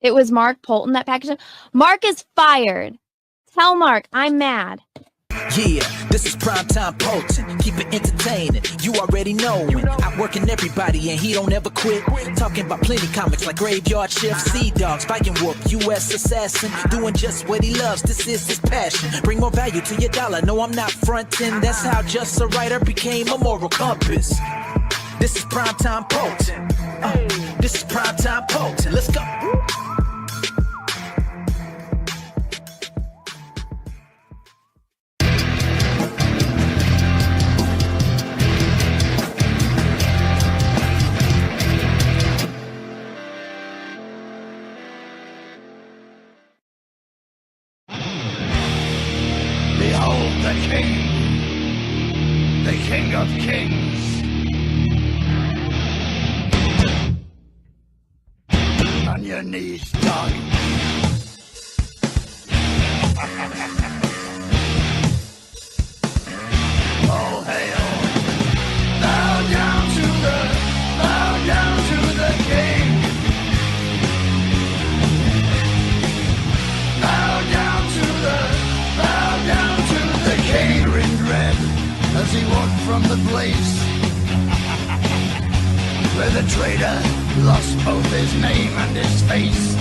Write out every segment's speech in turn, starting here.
It was Mark Poulton that packaged it. Mark is fired. Tell Mark I'm mad. Yeah, this is primetime Poulton. Keep it entertaining. You already know when outworking everybody and he don't ever quit. Talking about plenty comics like Graveyard Shift, Sea Dog, Spike and Whoop, U.S. Assassin, doing just what he loves. This is his passion. Bring more value to your dollar. No, I'm not fronting. That's how just a writer became a moral compass. This is primetime Poulton. This is primetime Poulton. Let's go. The King of Kings. On your knees, dog. All hail. Bow down to the King. Bow down to the King. Grinned red as he walked from the place where the traitor lost both his name and his face.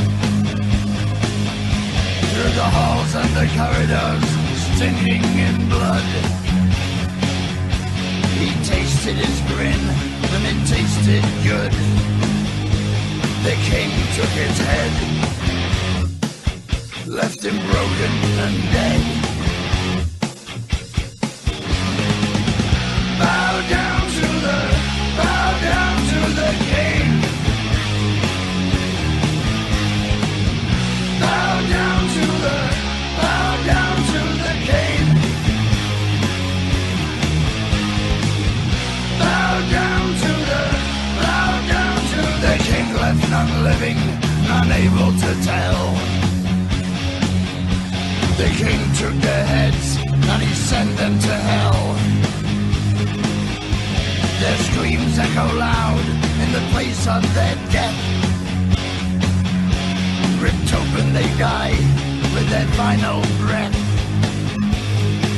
Through the halls and the corridors, stinking in blood, he tasted his grin, and it tasted good. The king took his head, left him broken and dead. Bow down to the king. Bow down to the king. Bow down to the king. Left none living, none able to tell. The king took their heads and he sent them to hell. Their screams echo loud in the place of their death. Ripped open they die with their final breath.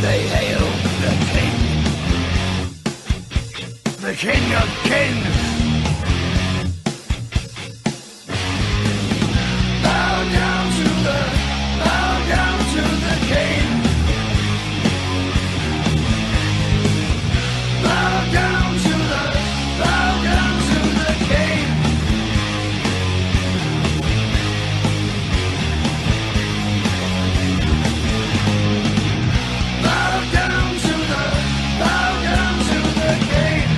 They hail the King of Kings. Bow down to the king. Bow down to the king. Bow down to the king.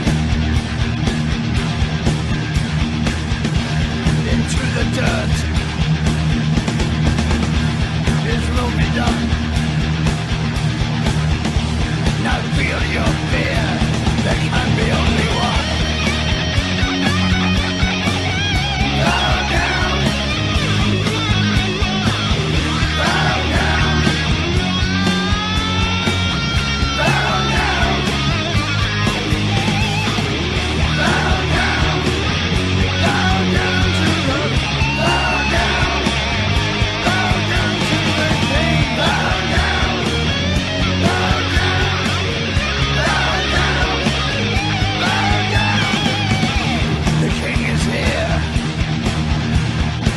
Into the dirt. His will be done. Now feel your fear. There can be only one. Bow down. Bow down. Bow down. Bow down. Bow down to the. Bow down. Bow down to the king. Bow down. Bow down. Bow down. Bow down. The king is here.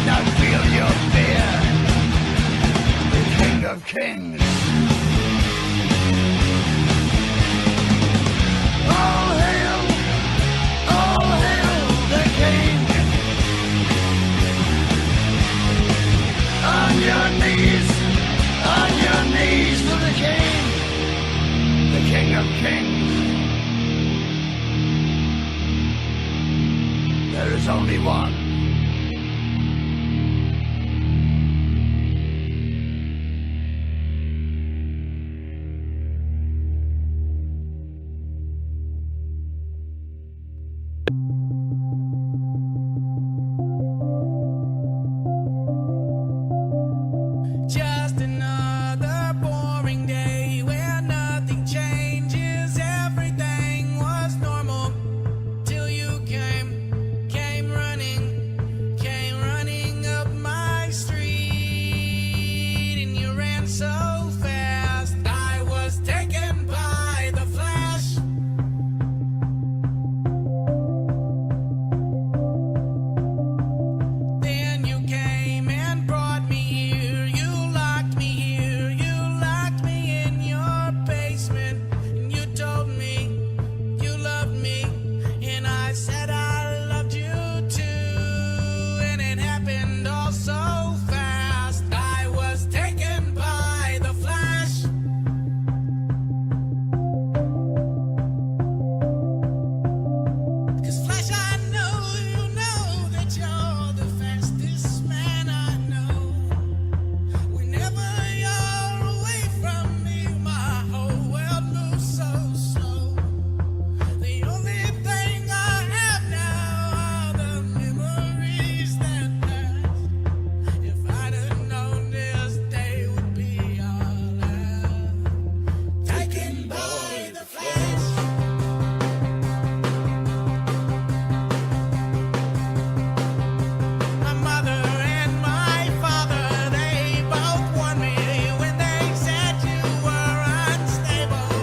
Now feel your fear. The King of Kings. All hail the king. On your knees to the king. The King of Kings. There is only one. so fast. I was taken by the flash. Then you came and brought me here. You locked me here. You locked me in your basement. And you told me you loved me. And I said I loved you too. And it happened all so fast. I was taken by the flash. 'Cause Flash, I know you know that you're the fastest man I know. Whenever you're away from me, my whole world moves so slow. The only thing I have now are the memories that passed. If I'd have known this day would be our last. Taken by the flash. My mother and my father, they both warned me when they said you were unstable.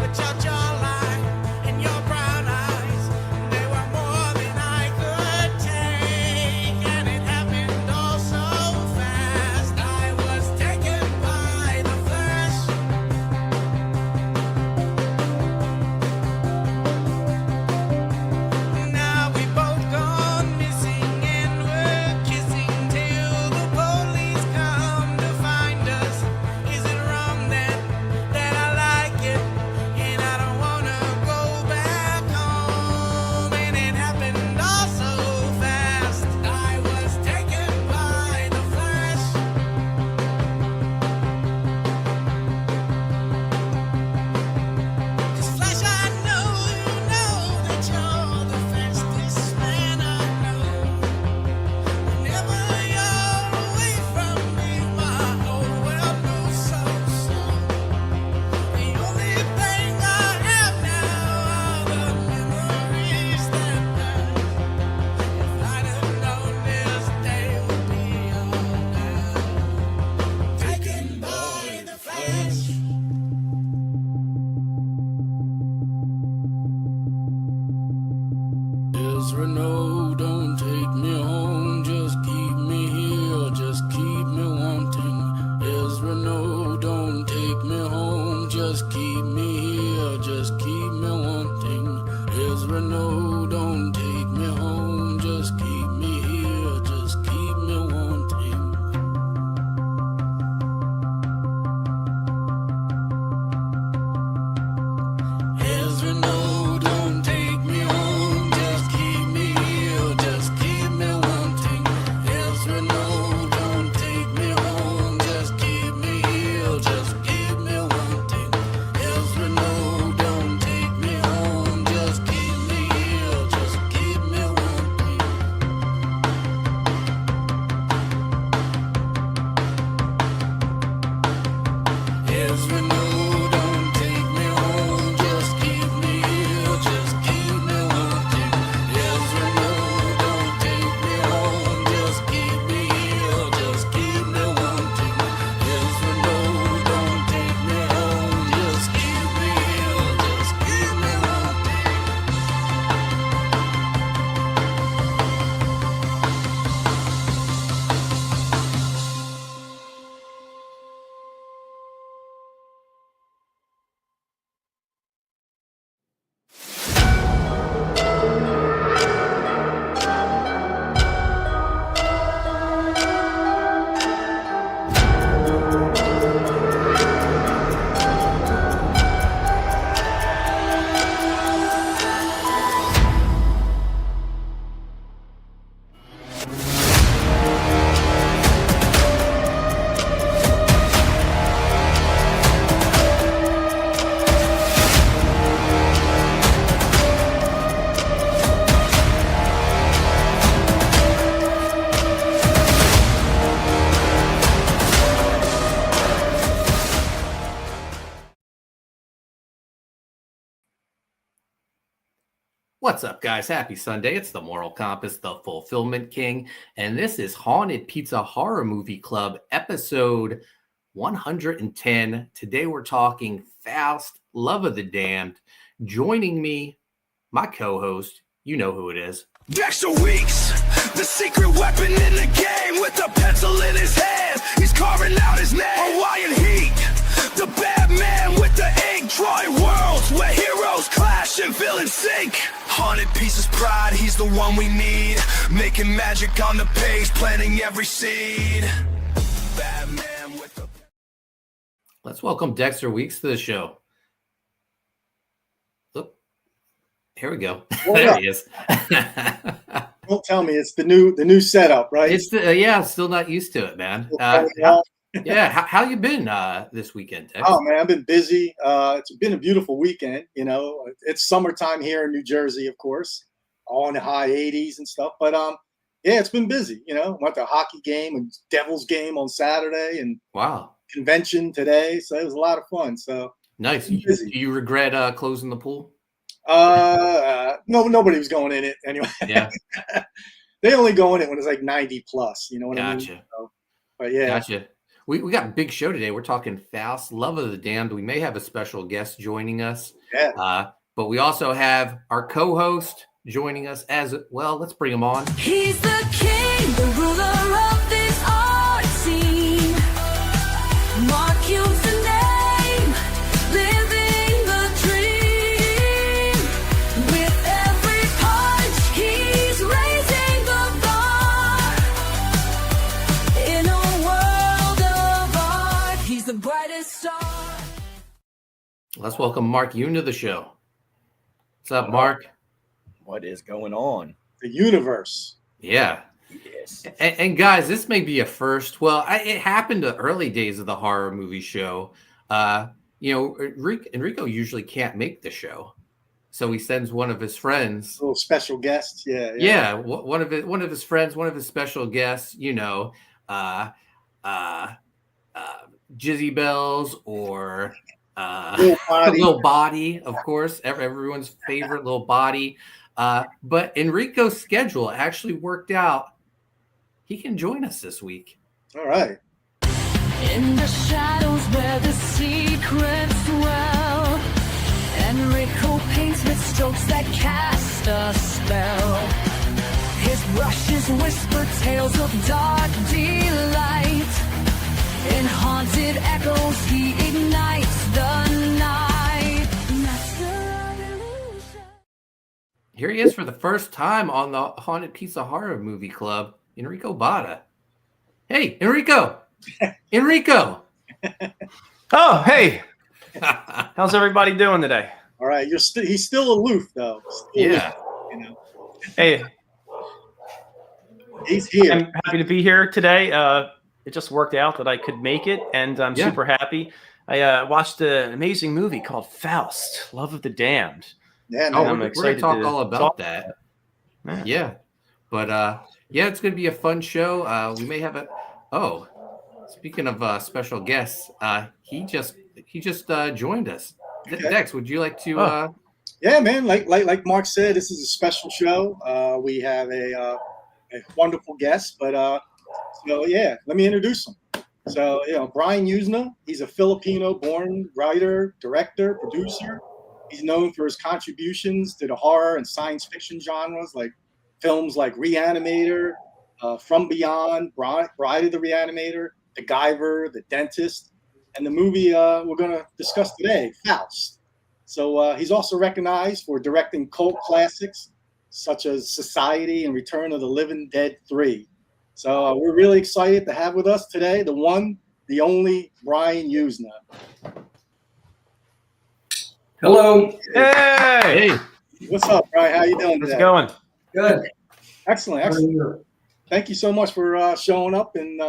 But your jawline and your brown eyes, they were more than I could take. And it happened all so fast. I was taken by the flash. 'Now we both gone missing and we're kissing till the police come to find us. Is it wrong that I like it and I don't wanna go back home? And it happened all so fast. I was taken by the flash. 'Cause Flash, I know you know that you're the fastest man I know. Whenever you're away from me, my whole world moves so slow. The only thing I have now are the memories that pass. If I'd have known this day would be our last. Taken by the flash. Ezra, no, don't take me home. Just keep me here, just keep me wanting. Ezra, no, don't take me home. Just keep me here, just keep me wanting. Ezra, no, don't take me home. Just keep me here, just keep me wanting. Ezra, no, don't take me home. Just keep me here, just keep me wanting. Ezra, no, don't take me home. Just keep me here, just keep me wanting. Ezra, no, don't take me home. Just keep me here, just keep me wanting. Ezra, no, don't take me home. Just keep me here, just keep me wanting. Ezra, no, don't take me home. Just keep me here, just keep me wanting. Ezra, no, don't take me home. Just keep me here, just keep me wanting. What's up, guys? Happy Sunday. It's the Moral Compass, the Fulfillment King, and this is Haunted Pizza Horror Movie Club, episode 110. Today we're talking Faust, Love of the Damned. Joining me, my co-host, you know who it is. Dexter Weeks, the secret weapon in the game with a pencil in his hand. He's carving out his name. Hawaiian Heat, the bad man with the ink, drawing worlds where heroes clash and villains sink. Haunted pieces pride, he's the one we need. Making magic on the page, planting every seed. Batman with the... Let's welcome Dexter Weeks to the show. Here we go. There he is. Don't tell me it's the new setup, right? It's still not used to it, man. How you been this weekend, Dex? Oh man, I've been busy. It's been a beautiful weekend. You know, it's summertime here in New Jersey, of course, all in the high 80s and stuff. But yeah, it's been busy. You know, went to a hockey game and Devils game on Saturday, and convention today. So it was a lot of fun. So nice. Do you regret closing the pool? No, nobody was going in it anyway. Yeah. They only go in it when it's like 90 plus, you know what I mean? So, but yeah. Gotcha. We got a big show today. We're talking Faust, Love of the Damned. We may have a special guest joining us. Yeah. But we also have our co-host joining us as well. Let's bring him on. He's the king, the ruler of this art scene. Mark Yuzna name, living the dream. With every punch, he's raising the bar. In a world of art, he's the brightest star. Let's welcome Mark Yoon to the show. What's up, Mark? What is going on? The universe. Yeah. Yes. And guys, this may be a first. Well, it happened the early days of the horror movie show. Enrico usually can't make the show, so he sends one of his friends, A little special guest. Yeah. Yeah, one of his friends, one of his special guests. Jizzy Bells or Little Body, of course, everyone's favorite Little Body. But Enrico's schedule actually worked out. He can join us this week. All right. In the shadows where the secrets dwell, Enrico paints with strokes that cast a spell. His brushes whisper tales of dark delight. In haunted echoes he ignites the night. Master of illusion. Here he is for the first time on the Haunted Pizza Horror Movie Club, Enrico Botta. Hey, Enrico! Enrico! Oh, hey! How's everybody doing today? All right. He's still aloof though. Yeah. Aloof, you know. Hey, He's here. I'm happy to be here today. It just worked out that I could make it, and I'm super happy. I watched an amazing movie called Faust, Love of the Damned. Yeah. Oh, No, I'm we're excited going to talk to all about talk that. Yeah. Yeah. But, it's going to be a fun show. We may have speaking of special guests, he just joined us. Okay. Dex, would you like to... Yeah, man. Like Mark said, this is a special show. We have a wonderful guest, but let me introduce him. So, Brian Yuzna, he's a Filipino-born writer, director, producer. He's known for his contributions to the horror and science fiction genres, like films like Re-Animator, From Beyond, Bride of the Re-Animator, The Guyver, The Dentist, and the movie we're going to discuss today, Faust. So he's also recognized for directing cult classics such as Society and Return of the Living Dead 3. So we're really excited to have with us today the one, the only Brian Yuzna. Hello. Hey! What's up, Brian? How you doing How's today? it going? Good. Excellent. Thank you so much for showing up and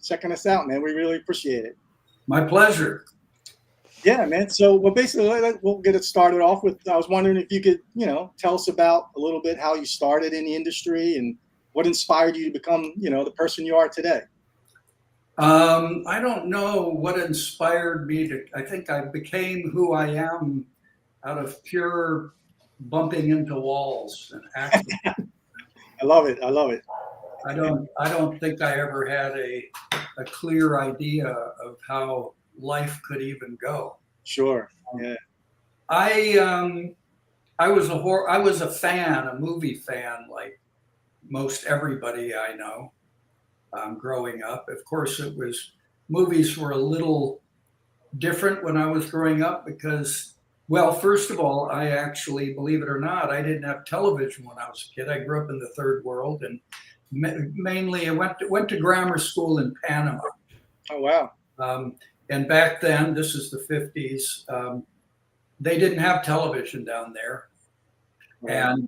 checking us out, man. We really appreciate it. My pleasure. Yeah, man. So, basically, we'll get it started off with. I was wondering if you could, tell us about a little bit how you started in the industry and what inspired you to become, the person you are today. I don't know what inspired me to. I think I became who I am out of pure bumping into walls and acting. I love it. I don't think I ever had a clear idea of how life could even go. Sure. Yeah. I was a fan, a movie fan, like most everybody I know, growing up. Of course, movies were a little different when I was growing up because, well, first of all, I actually, believe it or not, I didn't have television when I was a kid. I grew up in the third world, and mainly I went to grammar school in Panama. Oh, wow. And back then, this is the 50s, they didn't have television down there. Right. And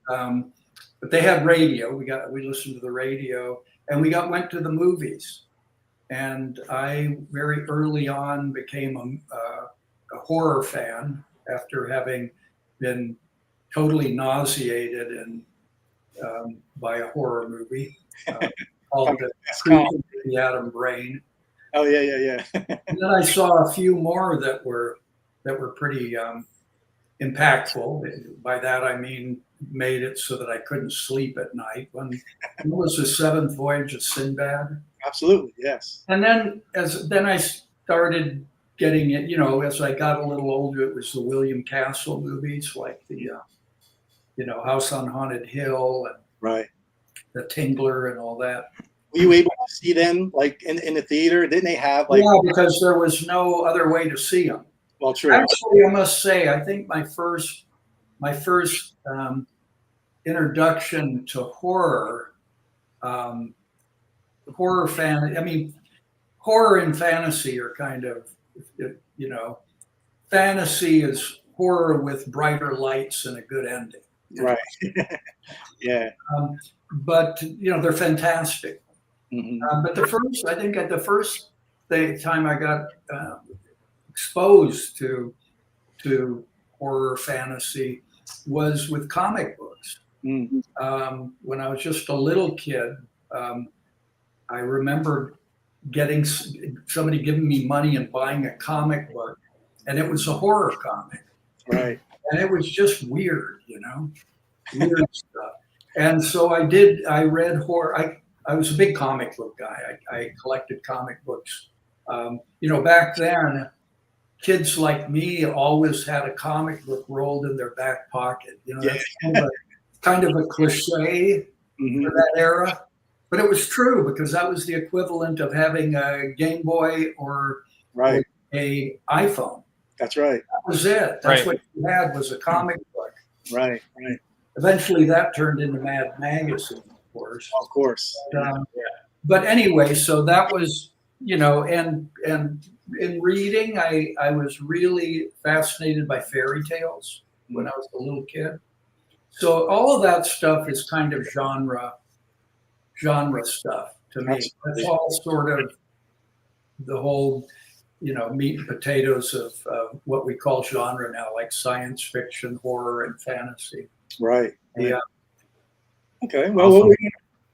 but they had radio. We listened to the radio, and we went to the movies. And I very early on became a horror fan after having been totally nauseated by a horror movie called The Atom Brain. Oh yeah. And then I saw a few more that were pretty impactful. By that I mean made it so that I couldn't sleep at night. One was The Seventh Voyage of Sinbad. Absolutely, yes. And then I started getting it, as I got a little older, it was the William Castle movies, like the House on Haunted Hill and right, The Tingler and all that. Were you able to see them like in the theater? Didn't they have like? Yeah, because there was no other way to see them. Well, true. Actually, I must say, I think my first introduction to horror, horror and fantasy are kind of, fantasy is horror with brighter lights and a good ending. Right. Yeah. But they're fantastic. Mm-hmm. But the first time I got exposed to horror fantasy was with comic books. Mm-hmm. When I was just a little kid, I remember getting somebody giving me money and buying a comic book, and it was a horror comic. Right. And it was just weird, weird stuff. And so I read horror. I was a big comic book guy. I collected comic books. Back then, kids like me always had a comic book rolled in their back pocket. That's kind of a cliche Mm-hmm. for that era. But it was true because that was the equivalent of having a Game Boy or Right. a iPhone. That's right. That was it. That's Right. what you had was a comic book. Right. Eventually that turned into Mad Magazine, of course. Of course. But anyway, so that was, and in reading, I was really fascinated by fairy tales when I was a little kid. So all of that stuff is kind of genre stuff to me. That's all sort of the whole, meat and potatoes of what we call genre now, like science fiction, horror, and fantasy. Right. Yeah. Okay. Well, Awesome. what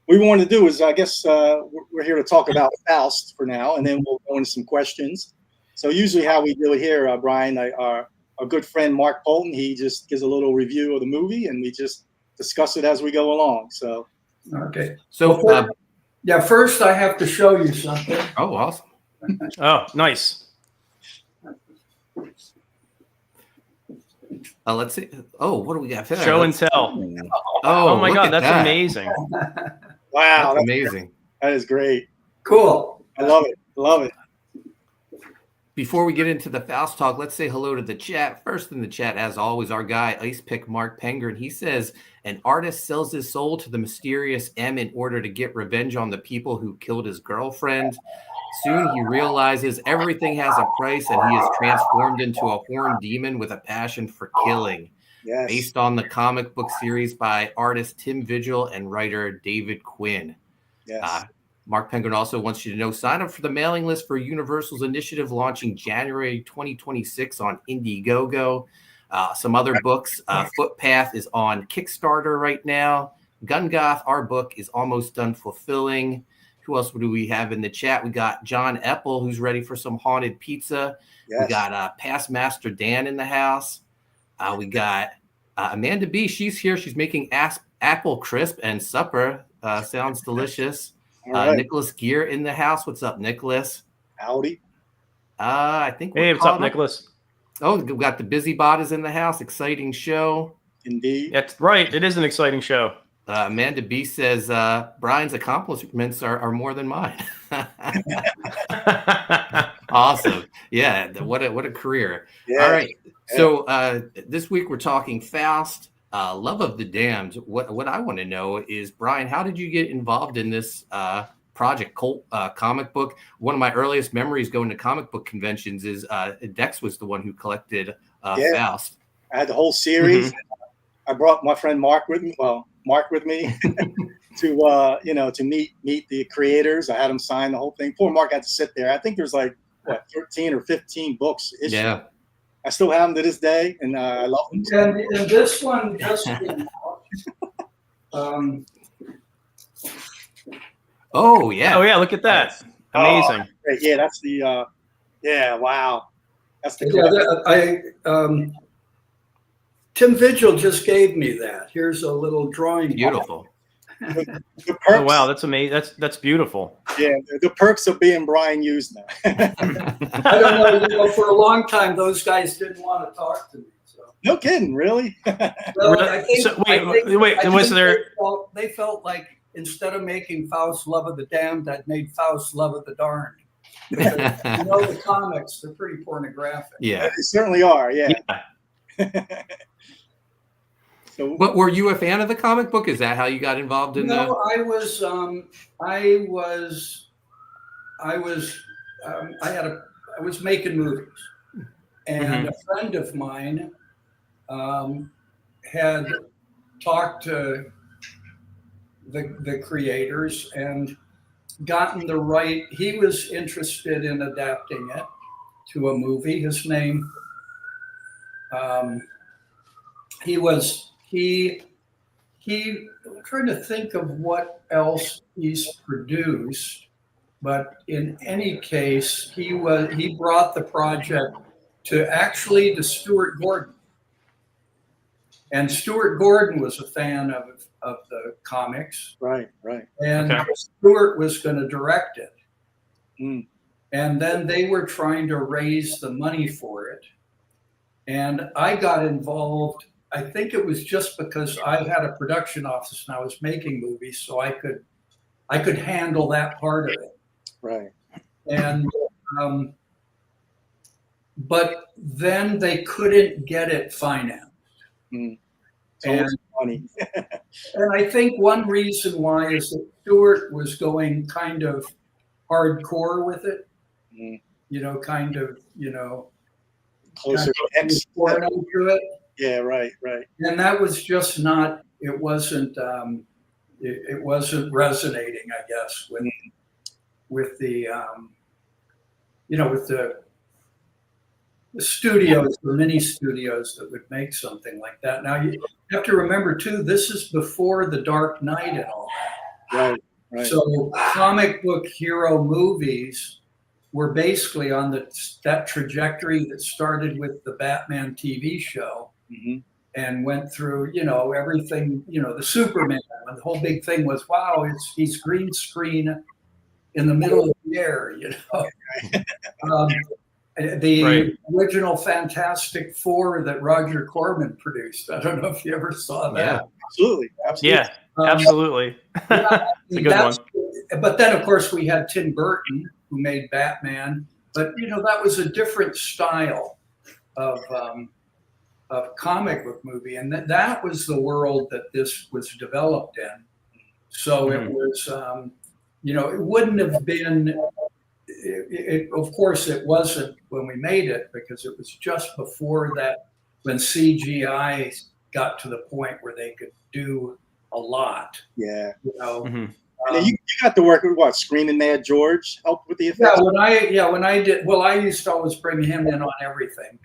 we want to do is, I guess, we're here to talk about Faust for now, and then we'll go into some questions. So usually how we do it here, Brian, our good friend Mark Poulton, he just gives a little review of the movie, and we just discuss it as we go along. So. Okay. So, First I have to show you something. oh, awesome. Oh, nice. Let's see. Oh, what do we got? Show and tell. Oh my look God, at that's that. amazing. Wow. That's amazing. That is great. Cool. I love it. Love it. Before we get into the Faust talk, let's say hello to the chat. First in the chat, as always, our guy, Ice Pick Mark Penger. He says, an artist sells his soul to the mysterious M in order to get revenge on the people who killed his girlfriend. Soon he realizes everything has a price, and he is transformed into a horned demon with a passion for killing. Yes. Based on the comic book series by artist Tim Vigil and writer David Quinn. Yes. Mark Penguin also wants you to know, sign up for the mailing list for Universal's initiative launching January 2026 on Indiegogo. Some other books, Footpath is on Kickstarter right now. Gun Goth, our book, is almost done fulfilling. Who else do we have in the chat? We got John Eppel, who's ready for some haunted pizza. Yes. We got Past Master Dan in the house. We got Amanda B. She's here. She's making apple crisp and supper. Sounds delicious. All right. Nicholas Gear in the house. What's up, Nicholas? Howdy. I think. Hey, what's up, Nicholas? Oh, we got the Busy Bottas in the house. Exciting show. Indeed. That's right. It is an exciting show. Amanda B says Brian's accomplishments are more than mine. Awesome. Yeah. What a career. Yeah. All right. So this week we're talking Faust, Love of the Damned. What I want to know is, Brian, how did you get involved in this project, cult comic book? One of my earliest memories going to comic book conventions is Dex was the one who collected Faust. I had the whole series. I brought my friend Mark with me. to meet the creators. I had him sign the whole thing. Poor Mark had to sit there. I think there's like 13 or 15 books issued. Yeah. I still have them to this day, and I love them. And this one just came out. Oh yeah. Oh yeah. Look at that. Amazing. Great. Yeah, that's the. Wow. That's the. Tim Vigil just gave me that. Here's a little drawing. Beautiful. The perks, oh wow, that's amazing. That's beautiful. Yeah, the perks of being Brian Yuzna. I don't know. For a long time, those guys didn't want to talk to me. So. No kidding, really. Well, I think, so, was there? They felt like instead of making Faust Love of the Damned, I'd made Faust Love of the Darned. Because, the comics, they're pretty pornographic. Yeah, they certainly are. Yeah. So, but were you a fan of the comic book? Is that how you got involved in I was making movies, and a friend of mine had talked to the creators and gotten the right. He was interested in adapting it to a movie. His name. I'm trying to think of what else he's produced, but in any case, he brought the project to Stuart Gordon, and Stuart Gordon was a fan of the comics, right, and Stuart was going to direct it, and then they were trying to raise the money for it, and I got involved. I think it was just because I had a production office and I was making movies, so I could handle that part of it. Right. And but then they couldn't get it financed. And funny. And I think one reason why is that Stuart was going kind of hardcore with it. Closer to it. Yeah, right. And that was just not. It wasn't. It wasn't resonating, I guess, with the studios, the mini studios that would make something like that. Now you have to remember too. This is before The Dark Knight and all that. Right. So comic book hero movies were basically on that trajectory that started with the Batman TV show. And went through, everything, the Superman. And the whole big thing was, wow, he's green screen in the middle of the air, The original Fantastic Four that Roger Corman produced. I don't know if you ever saw that. Yeah, absolutely. Yeah, absolutely. It's a good one. But then, of course, we had Tim Burton, who made Batman. But, that was a different style of comic book movie, and that was the world that this was developed in. So it was, it wouldn't have been. Of course, it wasn't when we made it, because it was just before that, when CGI got to the point where they could do a lot. Yeah. And then you got to work with what? Screaming Mad George helped with the effects? When I did, I used to always bring him in on everything.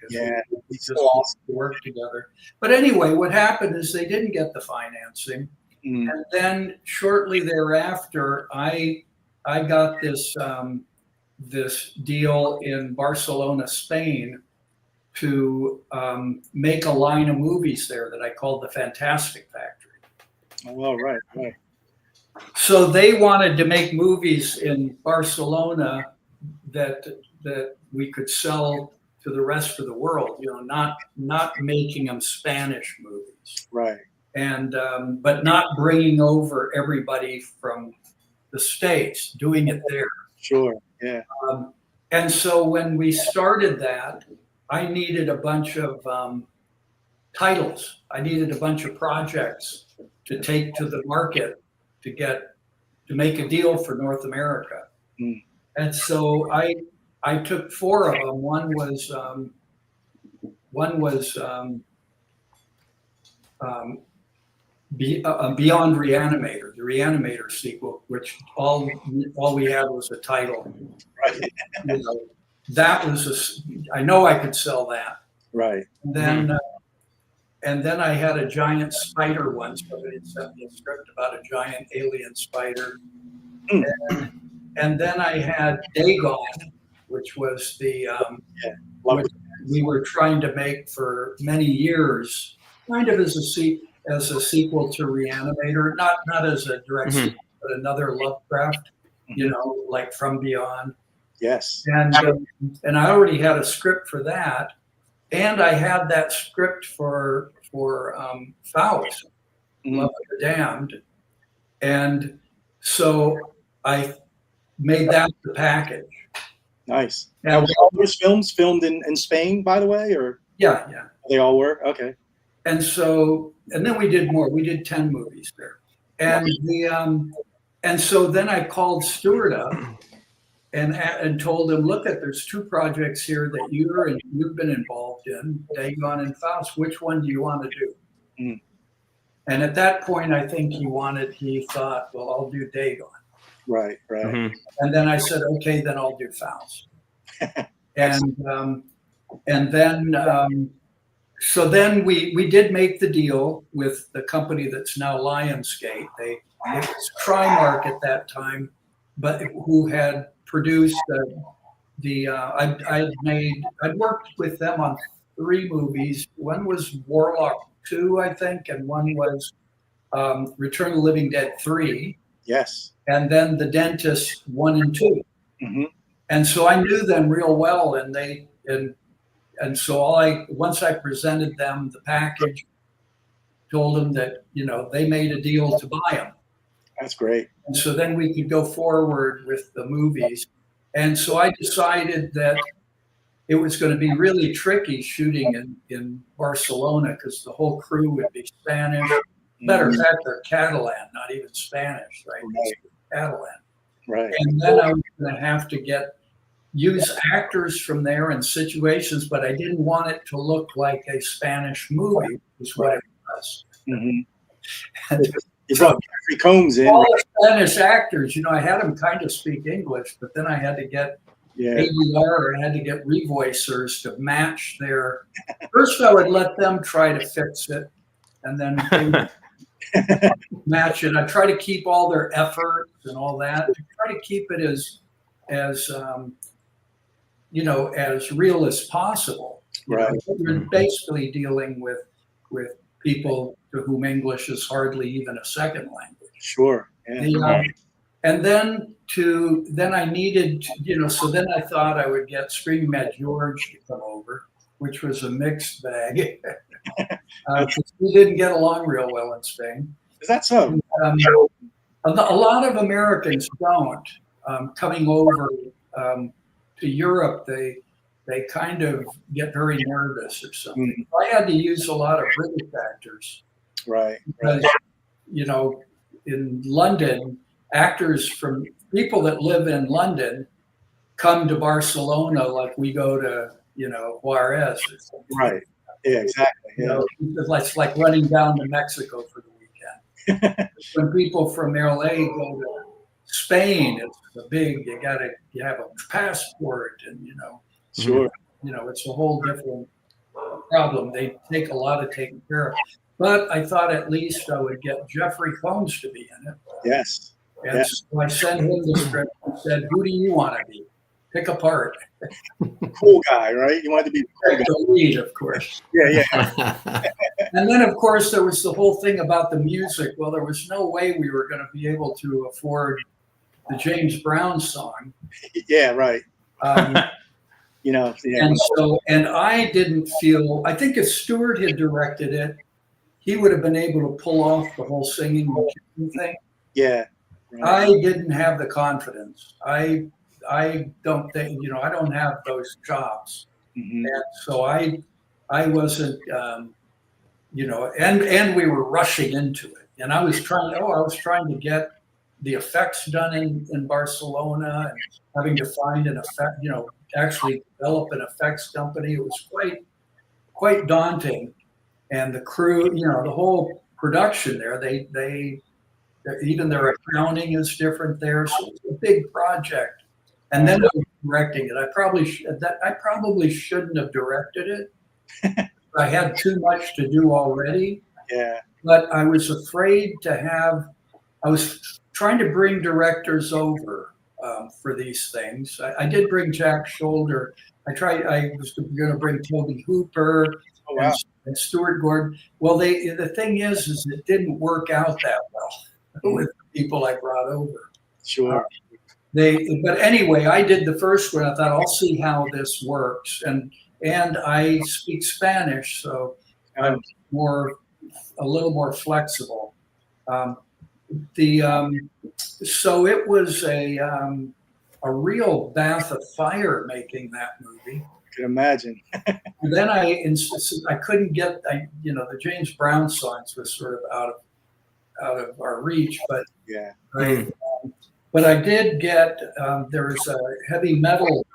We just awesome to work together. But anyway, what happened is they didn't get the financing. And then shortly thereafter, I got this deal in Barcelona, Spain, to make a line of movies there that I called the Fantastic Factory. Oh, well, right. So they wanted to make movies in Barcelona that we could sell to the rest of the world. You know, not making them Spanish movies, Right. and but not bringing over everybody from the States, doing it there. Sure. Yeah. And so when we started that, I needed a bunch of titles. I needed a bunch of projects to take to the market to make a deal for North America. Mm. And so I took 4 of them. One was Beyond Re-Animator, the Re-Animator sequel, which all we had was a title. Right. You know, that was I know I could sell that. Right. And then I had a giant spider one. Somebody sent me a script about a giant alien spider. Mm. And then I had Dagon, which was the which we were trying to make for many years, kind of as a sequel to Re-Animator, not as a direct sequel, but another Lovecraft, you know, like From Beyond. Yes. And I already had a script for that, and I had that script for Faust, Love of the Damned, and so I made that the package. Nice. Now, were all those films filmed in Spain, by the way, or? Yeah. They all were? Okay. And then we did more. We did 10 movies there. And and so then I called Stuart up and told him, look, there's 2 projects here that you've been involved in, Dagon and Faust. Which one do you want to do? Mm. And at that point, I think he thought, well, I'll do Dagon. Right. And then I said, okay, then I'll do Faust. And then so then we did make the deal with the company that's now Lionsgate. It was Trimark at that time, but who had produced I'd worked with them on 3 movies. One was Warlock 2, I think, and one was Return of the Living Dead 3. Yes. And then The Dentist 1 and 2. Mm-hmm. And so I knew them real well, and so once I presented them the package, told them that, you know, they made a deal to buy them. That's great. And so then we could go forward with the movies. And so I decided that it was going to be really tricky shooting in Barcelona because the whole crew would be Spanish. Matter of fact, they're Catalan, not even Spanish, right? Catalan. Right. And then I was going to have to use actors from there in situations, but I didn't want it to look like a Spanish movie, is what it was. Mm-hmm. You brought Jeffrey Combs in. All the Spanish actors, you know, I had them kind of speak English, but then I had to get ADR, I had to get revoicers to match their. First, I would let them try to fix it, and then they would match it. I try to keep all their effort and all that. I try to keep it as you know, as real as possible. Right. We're basically dealing with people to whom English is hardly even a second language. Sure. Yeah. And then I needed, you know, so then I thought I would get Screaming Mad George to come over, which was a mixed bag. We didn't get along real well in Spain. Is that so? A lot of Americans don't. Coming over to Europe, they kind of get very nervous or something. I had to use a lot of British actors. Right. Because, you know, in London, people that live in London come to Barcelona like we go to, you know, Juarez or something. Right. Yeah, exactly. You know, it's like running down to Mexico for the weekend. When people from LA go to Spain, it's a big, you have a passport and, you know. Sure. You know, it's a whole different problem. They take a lot of taking care of. But I thought at least I would get Jeffrey Combs to be in it. Yes. And so I sent him the script and said, who do you want to be? Pick a part. Cool guy, right? You wanted to be the cool guy. The lead, of course. Yeah. And then, of course, there was the whole thing about the music. Well, there was no way we were going to be able to afford the James Brown song. Yeah, right. You know, yeah. And I didn't feel. I think if Stewart had directed it, he would have been able to pull off the whole singing thing. Yeah. Right. I didn't have the confidence. I don't think, I don't have those chops. Mm-hmm. And so I wasn't, and we were rushing into it. And I was trying to get the effects done in Barcelona and having to find an effect, actually develop an effects company. It was quite daunting. And the crew, the whole production there, they even their accounting is different there. So it's a big project. And then I was directing it. I probably shouldn't have directed it. I had too much to do already. Yeah. But I was afraid I was trying to bring directors over for these things. I did bring Jack Shoulder. I was going to bring Toby Hooper. Oh, wow. And Stuart Gordon. Well, the thing is it didn't work out that well with the people I brought over. Sure. But anyway, I did the first one. I thought I'll see how this works, and I speak Spanish, so I'm a little more flexible. So it was a real bath of fire making that movie. I can imagine. And then I couldn't get, the James Brown songs was sort of out of our reach, but yeah. But I did get, there was a heavy metal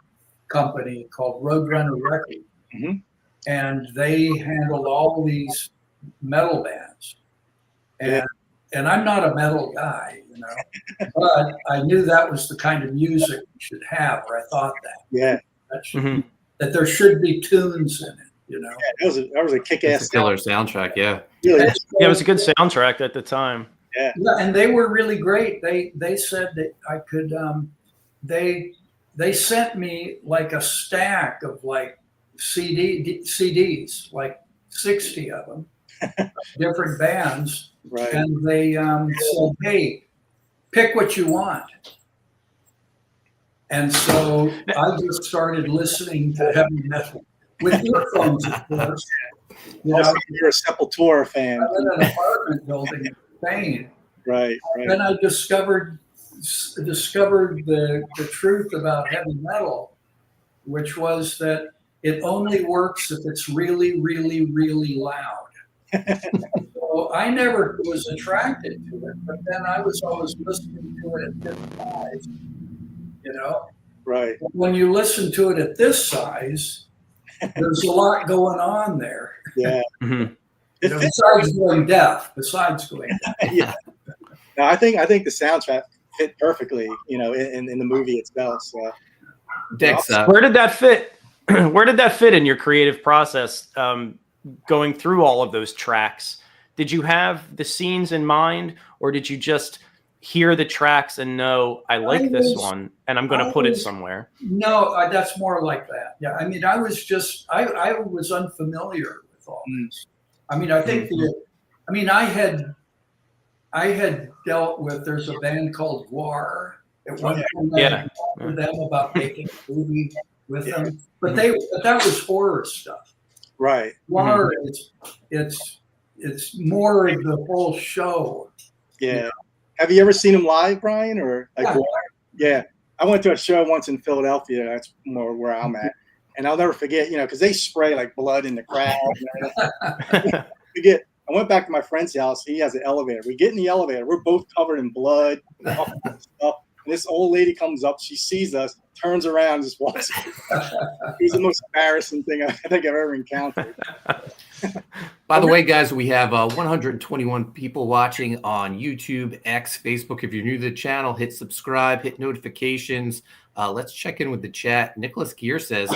company called Roadrunner Records, mm-hmm. and they handled all these metal bands. And I'm not a metal guy, but I knew that was the kind of music we should have, or I thought that. Yeah. That there should be tunes in it, Yeah, that was a kick-ass killer soundtrack, yeah. Really? Yeah, it was a good soundtrack at the time. Yeah. And they were really great. They said that I could. They sent me like a stack of like CDs, like 60 of them, different bands. Right. And they said, "Hey, pick what you want." And so I just started listening to heavy metal with earphones, of course. You're a Sepultura fan. I live in an apartment building in Spain. Right. Then I discovered the truth about heavy metal, which was that it only works if it's really, really, really loud. So I never was attracted to it, but then I was always listening to it at this size, Right. When you listen to it at this size, there's a lot going on there. Yeah. Mm-hmm. Besides going deaf. Yeah. No, I think the soundtrack fit perfectly, in the movie itself. So, Dexter, where did that fit? Where did that fit in your creative process? Going through all of those tracks, did you have the scenes in mind, or did you just hear the tracks and know I like this one and I'm going to put it somewhere? No, that's more like that. Yeah, I mean, I was unfamiliar with all this. I mean, I think I had dealt with. There's a band called War. At one point, I talked to them about making a movie with them, but that was horror stuff. Right. War it's more of the whole show. Yeah. Have you ever seen them live, Brian? Or yeah. I went to a show once in Philadelphia. That's more where I'm at. And I'll never forget, because they spray like blood in the crowd. I went back to my friend's house. He has an elevator. We get in the elevator. We're both covered in blood. And this old lady comes up. She sees us, turns around, and just walks. It was the most embarrassing thing I think I've ever encountered. By the way, guys, we have 121 people watching on YouTube, X, Facebook. If you're new to the channel, hit subscribe, hit notifications. Let's check in with the chat. Nicholas Gear says,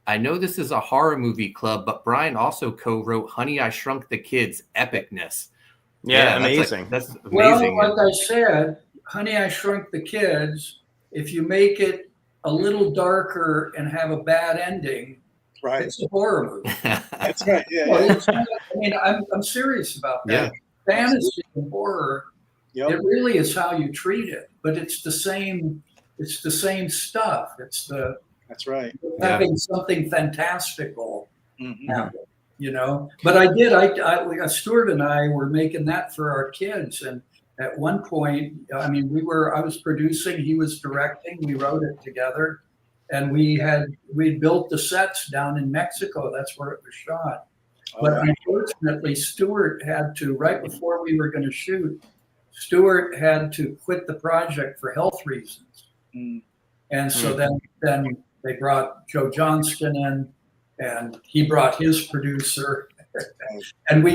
I know this is a horror movie club, but Brian also co-wrote Honey, I Shrunk the Kids, epicness. Yeah, amazing. That's amazing. Well, like I said, Honey, I Shrunk the Kids, if you make it a little darker and have a bad ending, Right. It's a horror movie. That's right. Yeah. Well, Yeah. it's not- I mean, I'm serious about that. Yeah. Fantasy and horror, Yep. it really is how you treat it, but it's the same. It's the same stuff. It's the That's right. having something fantastical Mhm. happen, you know. But I did. Stuart and I were making that for our kids, and at one point, I mean, I was producing, he was directing, we wrote it together, and we built the sets down in Mexico. That's where it was shot. But unfortunately, Stuart had to, right before we were going to shoot, Stuart had to quit the project for health reasons. Mm. And so then they brought Joe Johnston in, and he brought his producer. And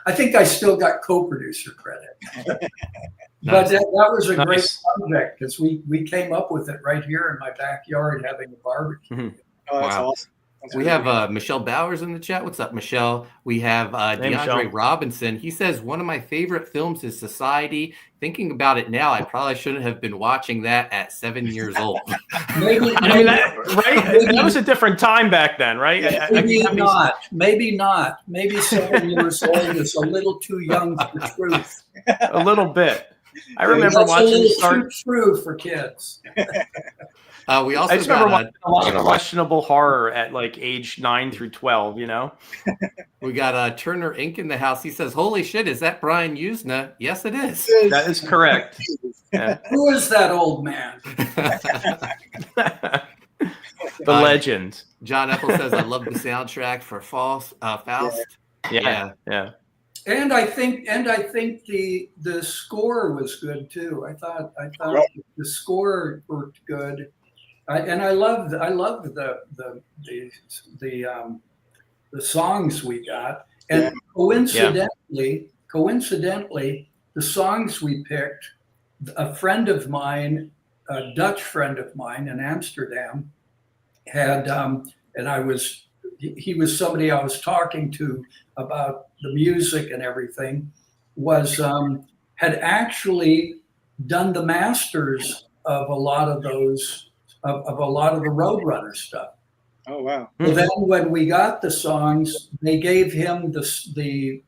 I think I still got co-producer credit. But that was a great project because we came up with it right here in my backyard having a barbecue. Mhm. Oh, that's Wow. awesome. We have Michelle Bowers in the chat. What's up, Michelle? We have Hey, DeAndre Michelle. Robinson. He says, one of my favorite films is Society. Thinking about it now, I probably shouldn't have been watching that at 7 years old. Maybe, I mean, that was a different time back then, right? maybe not. Maybe not. Maybe 7 years old is a little too young for truth. A little bit. I remember That's a watching little too true for kids. We also I just remember got watching a lot of questionable horror at like age 9 through 12, you know? we got Turner Inc. in the house. He says, holy shit, is that Brian Yuzna? Yes, it is. That is correct. Yeah. Who is that old man? The legend. John Ethel says, I love the soundtrack for Faust. Yeah. And I think the score was good too. I thought the score worked good. I loved the songs we got. And coincidentally, the songs we picked, a friend of mine, a Dutch friend of mine in Amsterdam, had he was somebody I was talking to about the music and everything, had actually done the masters of a lot of those of a lot of the Roadrunner stuff. Oh wow! So then when we got the songs, they gave him the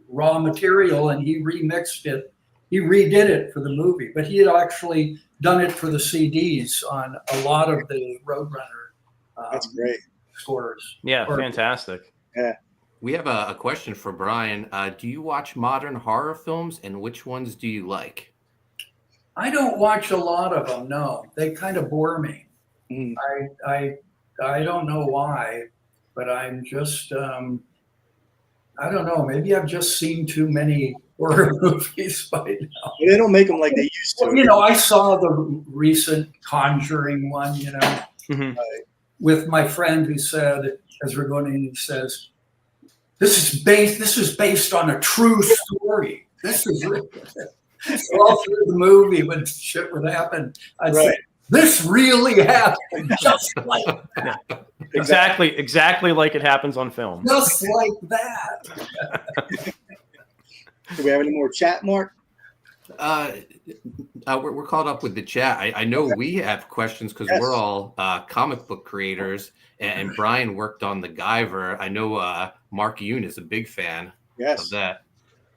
raw material, and he remixed it. He redid it for the movie, but he had actually done it for the CDs on a lot of the Roadrunner. That's great. Scores. Yeah, fantastic. Yeah. We have a question for Brian. Do you watch modern horror films, and which ones do you like? I don't watch a lot of them. No, they kind of bore me. Mm. I don't know why, but I'm just I don't know. Maybe I've just seen too many horror movies by now. They don't make them like they used to. Well, you know, I saw the recent Conjuring one. You know, Mhm. with my friend who said, as we're going in, he says, This is based on a true story. This is all through the movie when shit would happen. I'd say, this really happened, just like that. Exactly like it happens on film. Just like that. Do we have any more chat, Mark? We're caught up with the chat. I know we have questions because we're all comic book creators, and Brian worked on the Guyver. I know Mark Yoon is a big fan of that.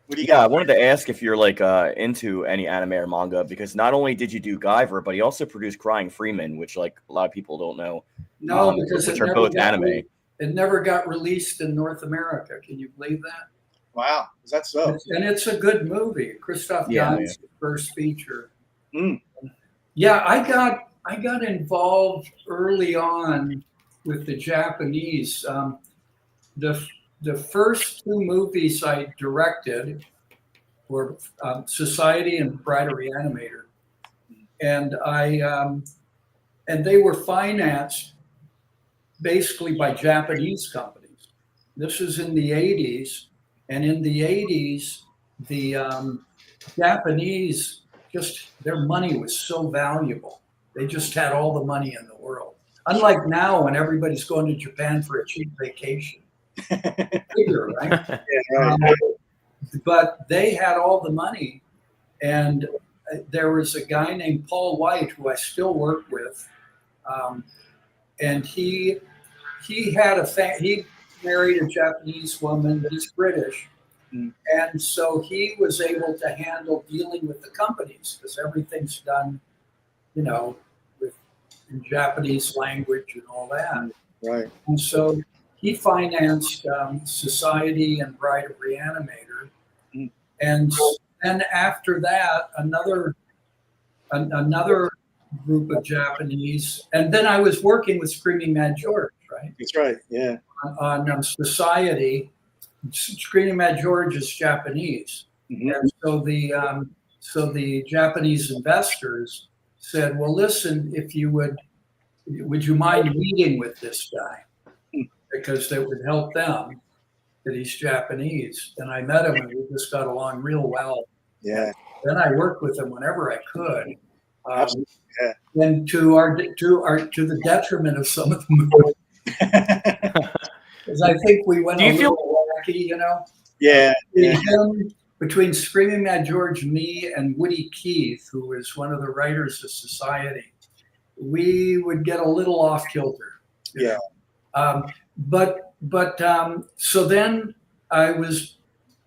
What do you got? I wanted to ask if you're like into any anime or manga, because not only did you do Guyver, but he also produced Crying Freeman, which like a lot of people don't know. No, because which are both anime. It never got released in North America. Can you believe that? Wow, is that so? And it's a good movie. Christoph Gans' first feature. Mm. Yeah, I got involved early on with the Japanese. The first two movies I directed were Society and Bride of Re-Animator, and and they were financed basically by Japanese companies. This is in the 80s, and in the 80s, the Japanese, just their money was so valuable. They just had all the money in the world. Unlike now, when everybody's going to Japan for a cheap vacation. Figure, right? But they had all the money, and there was a guy named Paul White who I still work with, and he had he married a Japanese woman. He's British, and so he was able to handle dealing with the companies because everything's done, you know, in Japanese language and all that. Right. And so he financed Society and Bride of Re-Animator, and then after that, another group of Japanese, and then I was working with Screaming Mad George, right? That's right. Yeah. On Society. Screaming Mad George is Japanese, and so the Japanese investors said, "Well, listen, if you would you mind meeting with this guy because that would help them that he's Japanese." And I met him, and we just got along real well. Yeah. Then I worked with him whenever I could. Absolutely. Yeah. And to the detriment of some of the movies. Because I think we went a little wacky, you know? Yeah. Between Screaming Mad George, me, and Woody Keith, who was one of the writers of Society, we would get a little off kilter. Yeah. So then I was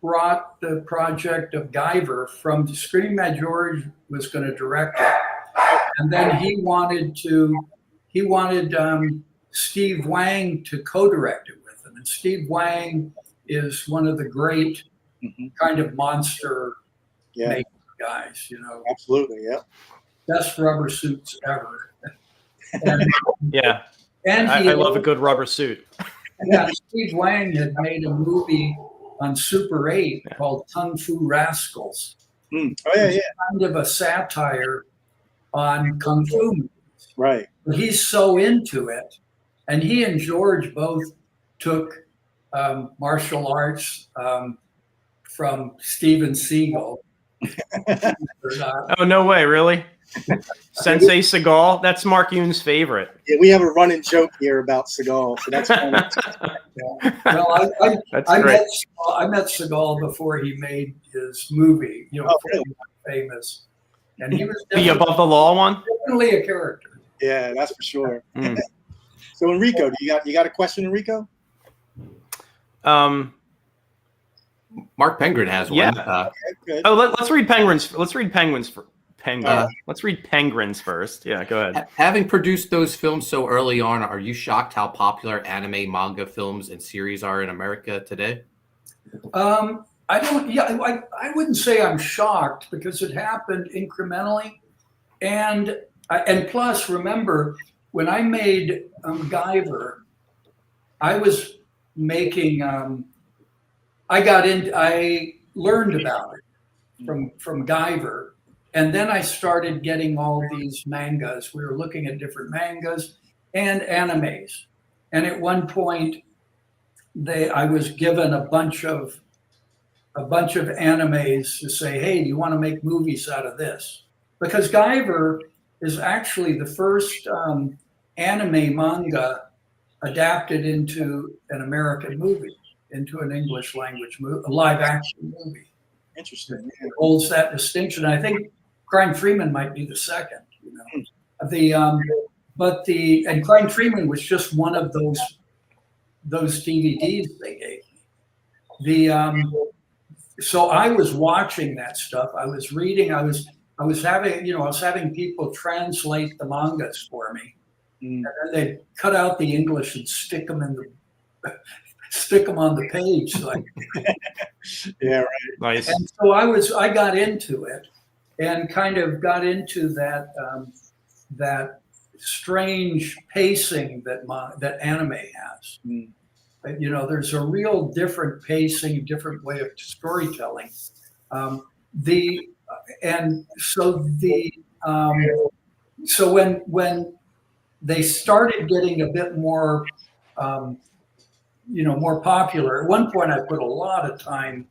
brought the project of Guyver from Screaming Mad George was going to direct it, and then he wanted Steve Wang to co-direct it with him. And Steve Wang is one of the great kind of monster making guys, you know. Absolutely, yeah. Best rubber suits ever. Yeah. And I love a good rubber suit. Yeah, Steve Wang had made a movie on Super 8 called Kung Fu Rascals. Oh, yeah. Kind of a satire on Kung Fu movies. Right. But he's so into it. And he and George both took martial arts from Steven Seagal. Oh, no way, really? Sensei Seagal? That's Mark Yoon's favorite. Yeah, we have a running joke here about Seagal, so that's funny. Well, I met Seagal before he made his movie, you know, really? famous. And he was The Above the Law one? definitely a character. Yeah, that's for sure. So Enrico, you got a question, Enrico? Mark Penguin has one. Yeah. Let's read Penguins. Let's read Penguins. Let's read Penguins first. Yeah, go ahead. Having produced those films so early on, are you shocked how popular anime, manga films, and series are in America today? I don't. Yeah, I wouldn't say I'm shocked because it happened incrementally, and plus, remember when I made Guyver, I was making. I learned about it from Guyver, and then I started getting all these mangas. We were looking at different mangas and animes, and at one point, I was given a bunch of animes to say, hey, do you want to make movies out of this? Because Guyver is actually the first anime manga adapted into an American movie, into an English language movie, a live action movie. Interesting. It holds that distinction. I think Crying Freeman might be the second, you know. And Crying Freeman was just one of those DVDs they gave me. So I was watching that stuff. I was reading. I was having people translate the mangas for me, and then they'd cut out the English and stick them on the page. So yeah, right. Nice. And so I got into it, and kind of got into that strange pacing that anime has. You know, there's a real different pacing, different way of storytelling. So when they started getting a bit more, more popular. At one point, I put a lot of time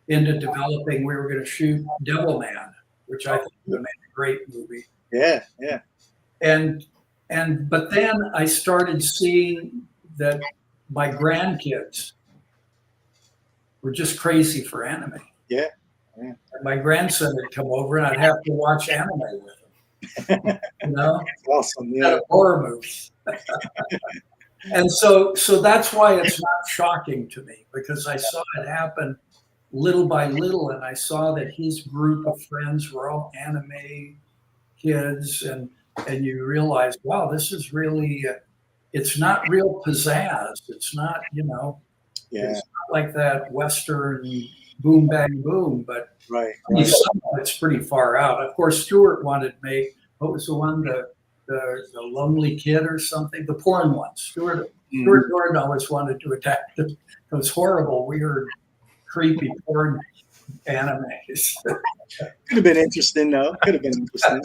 into developing. We were going to shoot Devilman, which I think would make a great movie. Yeah. But then I started seeing that my grandkids were just crazy for anime. Yeah. And my grandson would come over and I'd have to watch anime with him. You know, Awesome. at Yeah. a horror movie. And so that's why it's not shocking to me, because I saw it happen little by little, and I saw that his group of friends were all anime kids, and you realize, wow, this is really, it's not real pizzazz. It's not, you know, it's not like that Western boom bang boom, but Right. I mean, some of it's pretty far out. Of course, Stewart wanted to make, what was the one, the Lonely Kid or something, the porn one. Stewart Gordon always wanted to adapt those horrible, weird, creepy porn animes. Could have been interesting, though. Could have been interesting.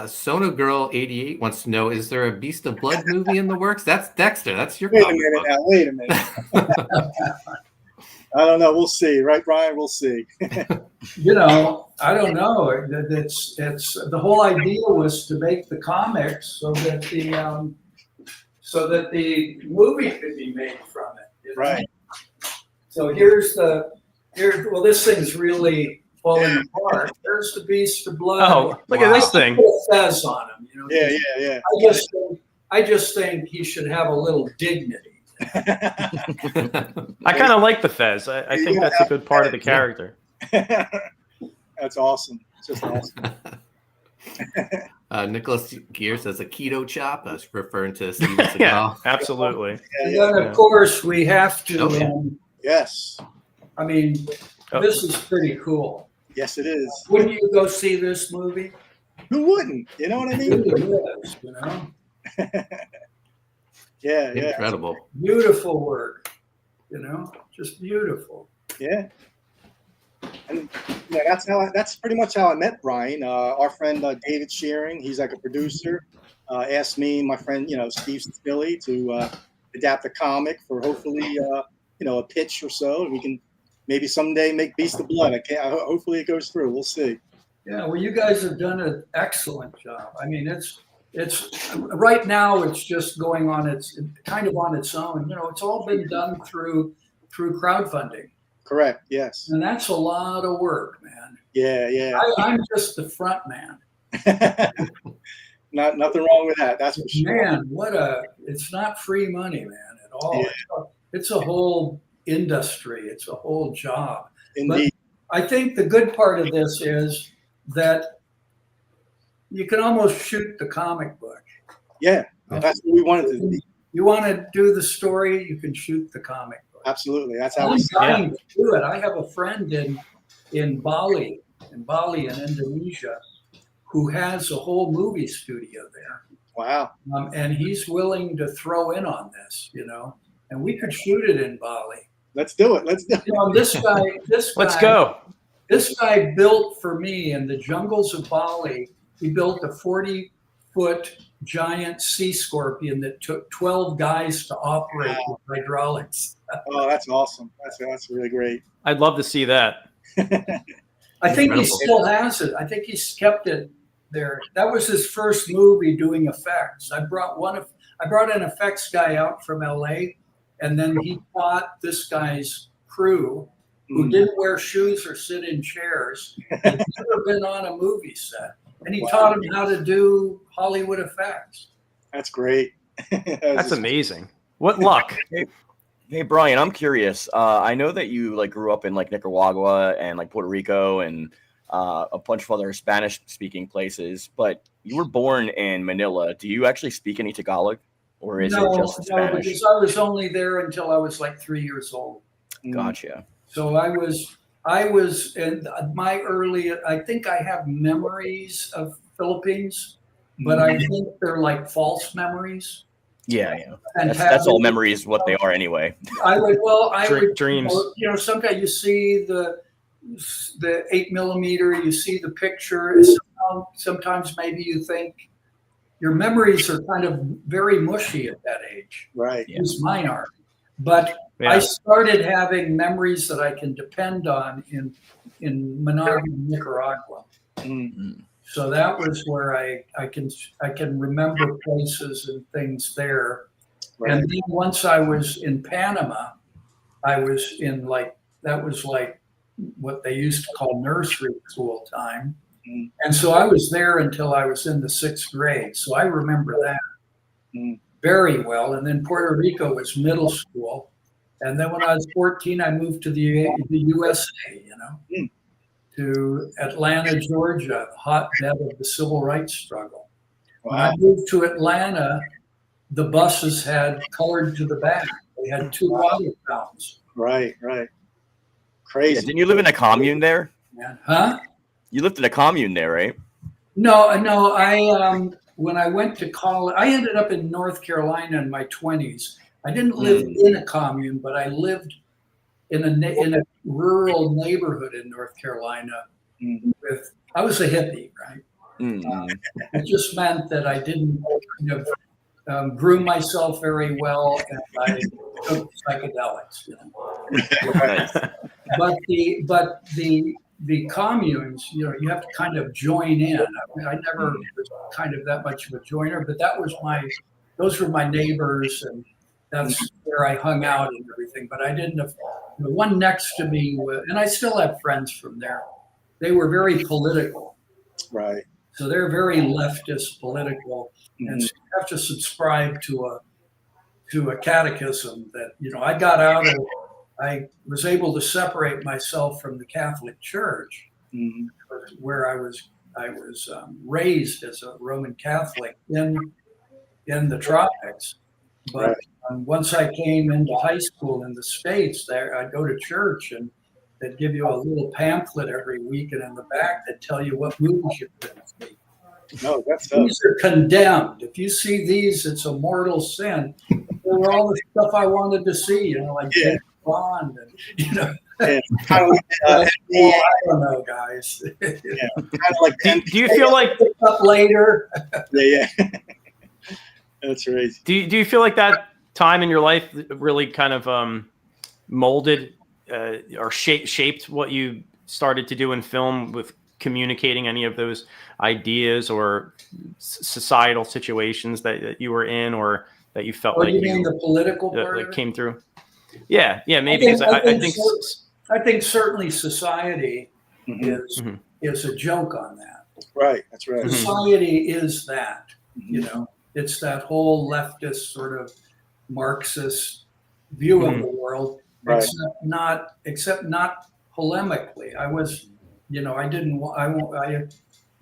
Sono Girl 88 wants to know: is there a Beast of Blood movie in the works? That's Dexter. That's your. Wait a minute now. Wait a minute. I don't know. We'll see, right, Brian? We'll see. You know, I don't know. It's the whole idea was to make the comics so that the movie could be made from it. You know? Right. So well, this thing's really falling apart. There's the Beast of Blood. Oh, look at this thing. Put a fez on him. You know? Yeah. I just think he should have a little dignity. I kind of like the fez. I think that's a good part of the character. That's awesome. It's just awesome. Nicholas Gear says a keto chop. That's referring to Steven Seagal. Yeah, absolutely. And then, of course, we have to. Yes. I mean, this is pretty cool. Yes, it is. Wouldn't you go see this movie? Who wouldn't? You know what I mean? It is, you know? Yeah. Incredible. Beautiful work, you know, just beautiful. Yeah. And that's pretty much how I met Brian. Our friend David Shearing, he's like a producer, asked me and my friend, Steve Spilly to adapt a comic for hopefully, a pitch or so, and we can maybe someday make Beast of Blood. Hopefully it goes through. We'll see. Yeah, well, you guys have done an excellent job. I mean, it's right now it's just going on its kind of on its own. You know, it's all been done through crowdfunding. Correct. Yes. And that's a lot of work, man. Yeah. I'm just the front man. Nothing wrong with that. That's for sure. Man, it's not free money, man, at all. Yeah. It's a whole industry. It's a whole job. Indeed. But I think the good part of this is that you can almost shoot the comic book. Yeah, that's what we wanted to do. You want to do the story, you can shoot the comic book. Absolutely. That's how I'm dying to do it. I have a friend in Bali, in Indonesia, who has a whole movie studio there. Wow. And he's willing to throw in on this, and we could shoot it in Bali. Let's do it. This guy. Let's go. This guy built for me in the jungles of Bali. He built a 40-foot giant sea scorpion that took 12 guys to operate with hydraulics. Oh, that's awesome. That's really great. I'd love to see that. I think he still has it. I think he's kept it there. That was his first movie doing effects. I brought an effects guy out from LA, and then he taught this guy's crew, who didn't wear shoes or sit in chairs, had never been on a movie set. And he taught him how to do Hollywood effects. That's great. That's amazing. What luck. Hey, Brian, I'm curious. I know that you grew up in Nicaragua and Puerto Rico and a bunch of other Spanish-speaking places, but you were born in Manila. Do you actually speak any Tagalog, or is it just Spanish? No, because I was only there until I was 3 years old. Gotcha. So I was in my early. I think I have memories of Philippines, but I think they're false memories. Yeah. That's all memories. What they are anyway. I would dreams. Sometimes you see the 8mm, you see the picture. Sometimes maybe you think your memories are kind of very mushy at that age. Right. At least mine are. But I started having memories that I can depend on in Managua, Nicaragua. Mm-hmm. So that was where I can remember places and things there. Right. And then once I was in Panama, I was in that was what they used to call nursery school time. And so I was there until I was in the 6th grade. So I remember that very well. And then Puerto Rico was middle school. And then when I was 14, I moved to the USA, to Atlanta, Georgia, the hotbed of the civil rights struggle. Wow. When I moved to Atlanta, the buses had colored to the back. They had 2 water fountains. Right. Crazy. Yeah, didn't you live in a commune there? Yeah. Huh? You lived in a commune there, right? No. I when I went to college, I ended up in North Carolina in my 20s. I didn't live in a commune, but I lived in a rural neighborhood in North Carolina. I was a hippie, right? It just meant that I didn't groom myself very well, and I took psychedelics. But the communes, you have to kind of join in. I never was kind of that much of a joiner, but those were my neighbors, and that's where I hung out and everything. But I didn't have the one next to me, and I still have friends from there. They were very political. Right. So they're very leftist political, and so you have to subscribe to a catechism that I got out of. I was able to separate myself from the Catholic Church, where I was raised as a Roman Catholic in the tropics. But once I came into high school in the States, there I'd go to church and they'd give you a little pamphlet every week, and in the back they'd tell you what movies you're going to see. No, these are condemned. If you see these, it's a mortal sin. They were all the stuff I wanted to see, like James Bond, and kind of like, I don't know, guys. Kind of like. Do you feel like up later? Yeah. That's right. Do you feel like that time in your life really kind of molded or shaped what you started to do in film with communicating any of those ideas or societal situations that you were in, or that you felt like you mean the political part that came through? Yeah, maybe. I think certainly society is a joke on that. Right, that's right. Society is that, it's that whole leftist sort of Marxist view of the world, except not polemically.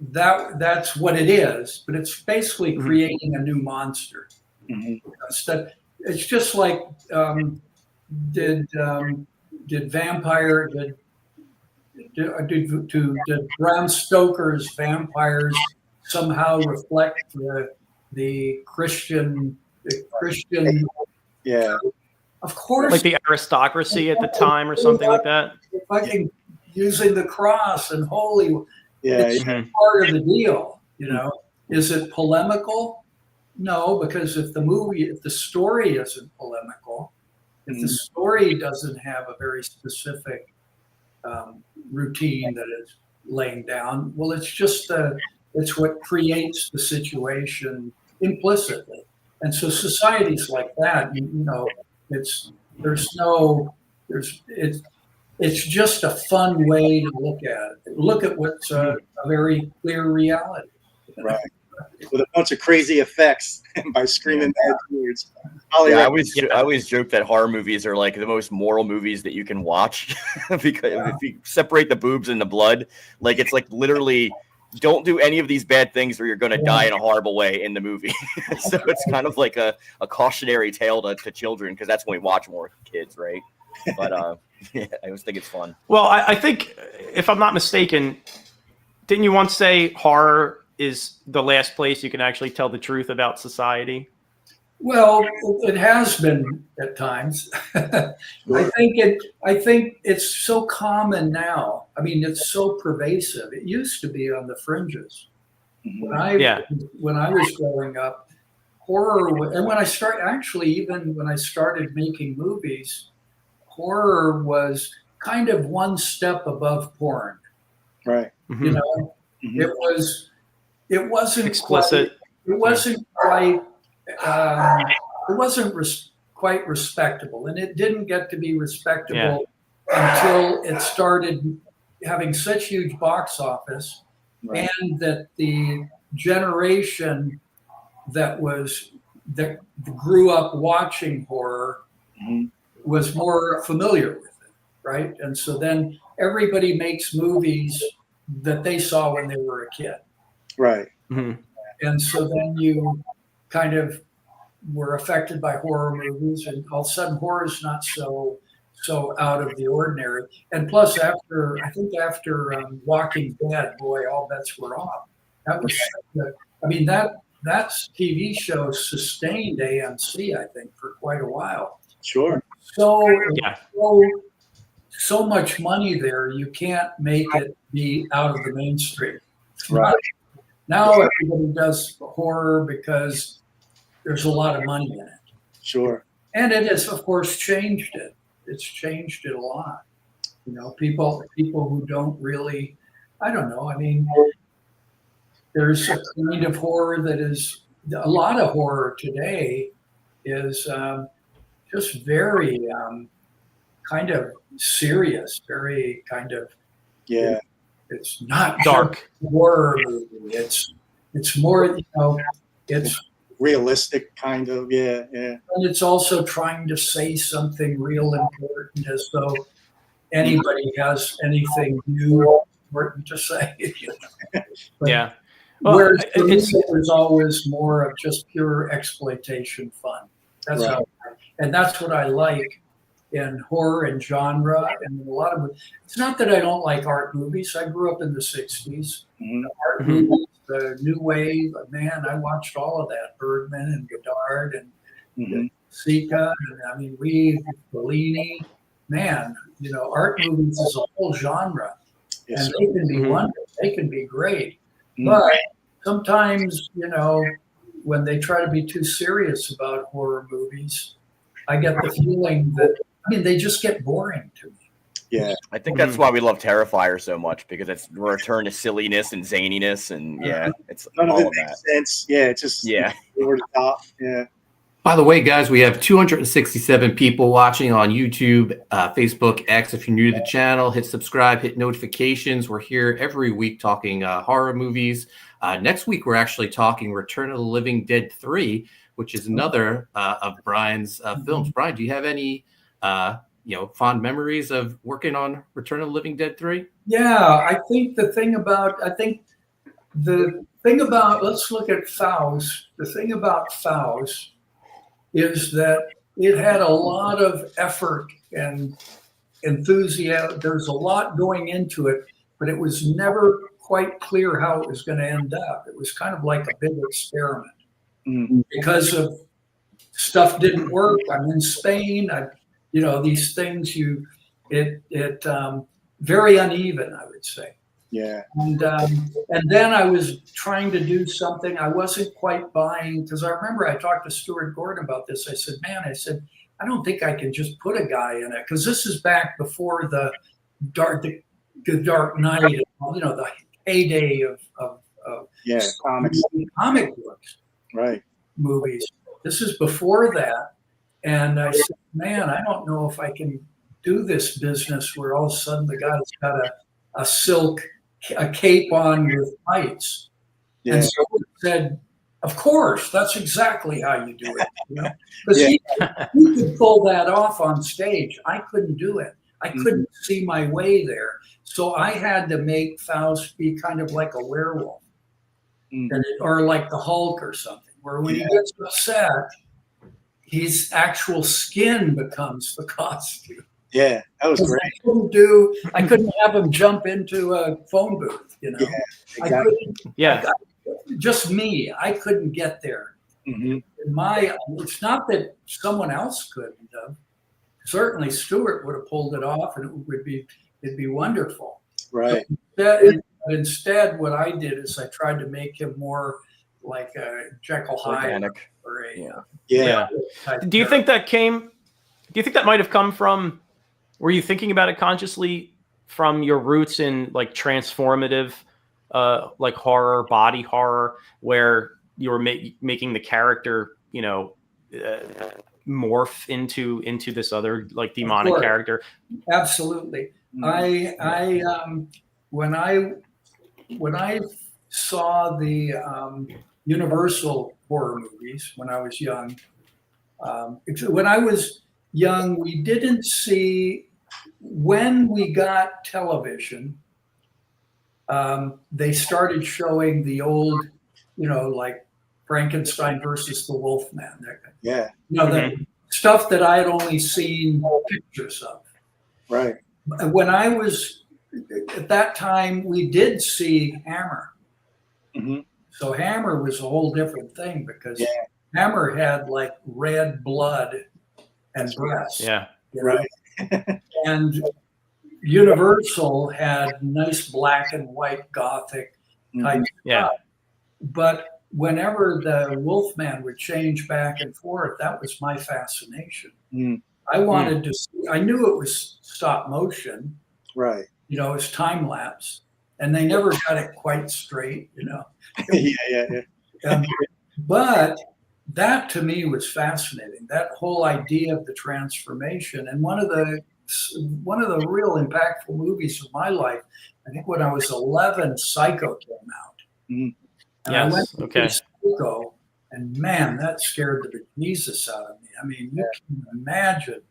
That's what it is, but it's basically creating a new monster. It's just like, did Bram Stoker's vampires somehow reflect the Christian? Yeah, of course. Like the aristocracy at the time, or something like that. Fucking using the cross and holy. It's part of the deal, Is it polemical? No, because if the story isn't polemical, if the story doesn't have a very specific routine that it's laying down, well, it's what creates the situation implicitly. And so societies like that, it's just a fun way to look at it. Look at what's a very clear reality. Right. With a bunch of crazy effects by screaming bad words. I always joke that horror movies are like the most moral movies that you can watch because if you separate the boobs and the blood, like it's like literally don't do any of these bad things or you're going to die in a horrible way in the movie. So it's kind of like a cautionary tale to children, because that's when we watch more kids, right? But I always think it's fun. Well, I think, if I'm not mistaken, didn't you once say horror is the last place you can actually tell the truth about society? Well, it has been at times. I think it's so common now. I mean, it's so pervasive. It used to be on the fringes. When I was growing up, horror, and when I started making movies, horror was kind of one step above porn. Right. It wasn't explicit. It wasn't quite. It wasn't quite respectable, and it didn't get to be respectable until it started having such huge box office Right. and that the generation that grew up watching horror was more familiar with it, right? And so then everybody makes movies that they saw when they were a kid. Right. And so then you kind of were affected by horror movies, and all of a sudden horror is not so out of the ordinary. And plus, after Walking Dead, boy, all bets were off. That was, I mean, that TV show sustained AMC, I think, for quite a while. Sure. So much money there, you can't make it be out of the mainstream. Right. Now everybody does horror because there's a lot of money in it. Sure. And it has, of course, changed it. It's changed it a lot. You know, people who don't really, I don't know. I mean, there's a kind of horror that is, a lot of horror today is just very kind of serious, very kind of, it's not dark horror movie. It's more, you know, it's realistic kind of, and it's also trying to say something real important, as though anybody has anything new important to say. Yeah. Well, whereas for me, it was always more of just pure exploitation fun. That's right. And that's what I like in horror and genre, and a lot of it. It's not that I don't like art movies. I grew up in the 60s. Art movies, the new wave, man, I watched all of that. Bergman and Godard and Sika, and I mean, Fellini. Man, you know, art movies is a whole genre. Yes, and they can be wonderful. They can be great. But sometimes, you know, when they try to be too serious about horror movies, I get the feeling that, I mean, they just get boring to me. Yeah. I think that's why we love Terrifier so much, because it's a return to silliness and zaniness, and it's none all of it of makes that. sense. Yeah, it's just over the top. Yeah. By the way, guys, we have 267 people watching on YouTube, Facebook, X. If you're new to the channel, hit subscribe, hit notifications. We're here every week talking horror movies. Next week, we're actually talking Return of the Living Dead 3, which is another of Brian's films. Brian, do you have any fond memories of working on Return of the Living Dead 3? Yeah, I think the thing about let's look at Faust. The thing about Faust is that it had a lot of effort and enthusiasm. There's a lot going into it, but it was never quite clear how it was going to end up. It was kind of like a big experiment because of stuff didn't work. I'm in Spain. These things very uneven, I would say. Yeah. And then I was trying to do something I wasn't quite buying, because I remember I talked to Stuart Gordon about this. I said, I don't think I can just put a guy in it, because this is back before the Dark Knight, the heyday of comic books, right? Movies. This is before that, and I said, I don't know if I can do this business where all of a sudden the guy's got a cape on with tights. Yeah. And so he said, of course, that's exactly how you do it. Because he could pull that off on stage. I couldn't do it. I couldn't see my way there. So I had to make Faust be kind of like a werewolf or like the Hulk or something, where when he gets upset, his actual skin becomes the costume. Yeah, that was great. I couldn't have him jump into a phone booth, Yeah, exactly. Just me. I couldn't get there. It's not that someone else couldn't have. Certainly Stuart would have pulled it off, and it'd be wonderful. Right. But instead, what I did is I tried to make him more like a Jekyll Hyde or a Do you think that might have come from? Were you thinking about it consciously from your roots in like transformative, like horror, body horror, where you were making the character, morph into this other like demonic character? Absolutely. When when I saw the Universal horror movies when I was young, we didn't see, when we got television, they started showing the old, like Frankenstein versus the Wolfman. Yeah. The stuff that I had only seen pictures of. Right. When I was, at that time, we did see Hammer. Mm-hmm. So Hammer was a whole different thing because Hammer had like red blood and breasts. Yeah. Right. And Universal had nice black and white Gothic type stuff. But whenever the Wolfman would change back and forth, that was my fascination. I wanted to see, I knew it was stop motion. Right. It was time lapse. And they never got it quite straight, Yeah. But that to me was fascinating. That whole idea of the transformation. And one of the real impactful movies of my life, I think when I was 11, Psycho came out. Mm. And I went to see Psycho, and man, that scared the bejesus out of me. I mean, you can imagine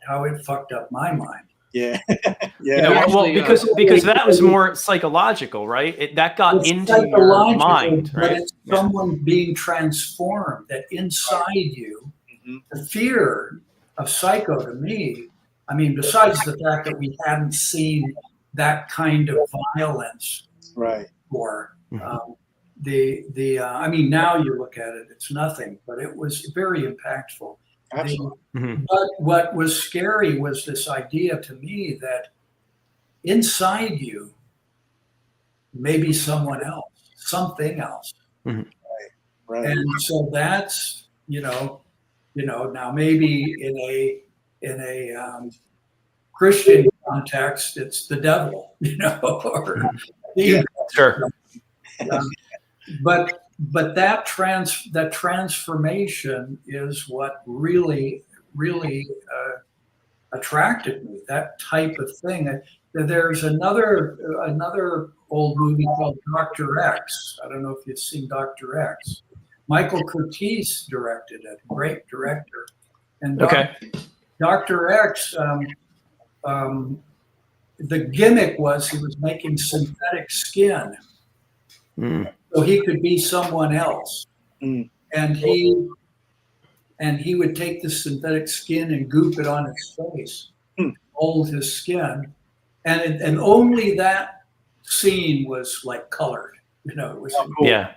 how it fucked up my mind. Yeah. Because that was more psychological, right? That got into your mind, right? But it's someone being transformed. That inside you, the fear of Psycho to me. I mean, besides the fact that we hadn't seen that kind of violence, right? Before, I mean, now you look at it, it's nothing, but it was very impactful. Absolutely. But what was scary was this idea to me that inside you may be someone else, something else. Right. And so that's, now maybe in a Christian context, it's the devil, or sure. But that transformation is what really attracted me. That type of thing. There's another old movie called Dr. X. I don't know if you've seen Dr. X. Michael Curtiz directed it. Great director. And Dr. X. The gimmick was he was making synthetic skin. So he could be someone else. And he would take the synthetic skin and goop it on his face, mold his skin. And only that scene was like colored. It was Yeah.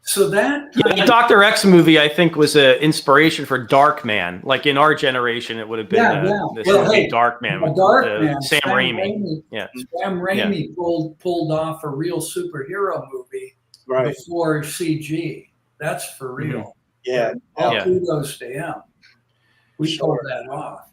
So that the Dr. X movie, I think, was an inspiration for Darkman. Like in our generation, it would have been this movie, Darkman, with Sam Raimi. Sam Raimi pulled off a real superhero movie before CG. That's for real. Kudos to him. We pulled that off,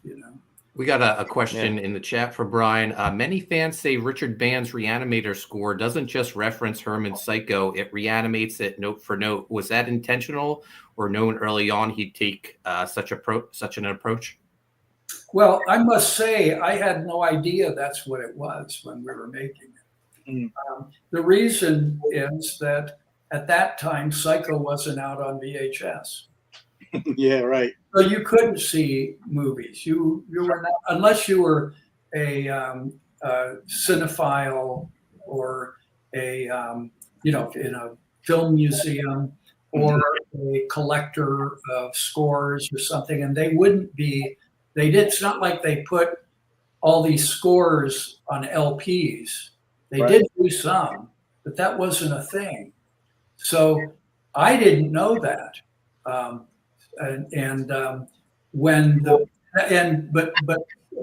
We got a question in the chat for Brian. Many fans say Richard Band's Re-Animator score doesn't just reference Herman's Psycho, it reanimates it note for note. Was that intentional or known early on he'd take such an approach? Well, I must say I had no idea that's what it was when we were making it. The reason is that at that time, Psycho wasn't out on VHS. Yeah, right. So you couldn't see movies. You were not, unless you were a cinephile or in a film museum or a collector of scores or something, and they wouldn't be. It's not like they put all these scores on LPs. They did do some, but that wasn't a thing. So I didn't know that.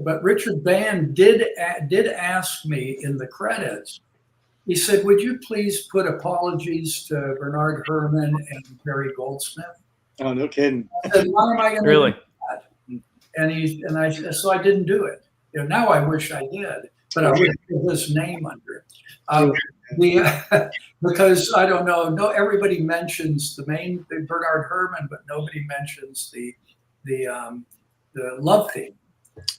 But Richard Band did ask me in the credits. He said, "Would you please put apologies to Bernard Herrmann and Jerry Goldsmith?" Oh, no kidding. I said, "Why am I going to really?" do that? So I didn't do it. Now I wish I did, but I would put his name under it. Because I don't know. No, everybody mentions the Bernard Herrmann, but nobody mentions the love theme.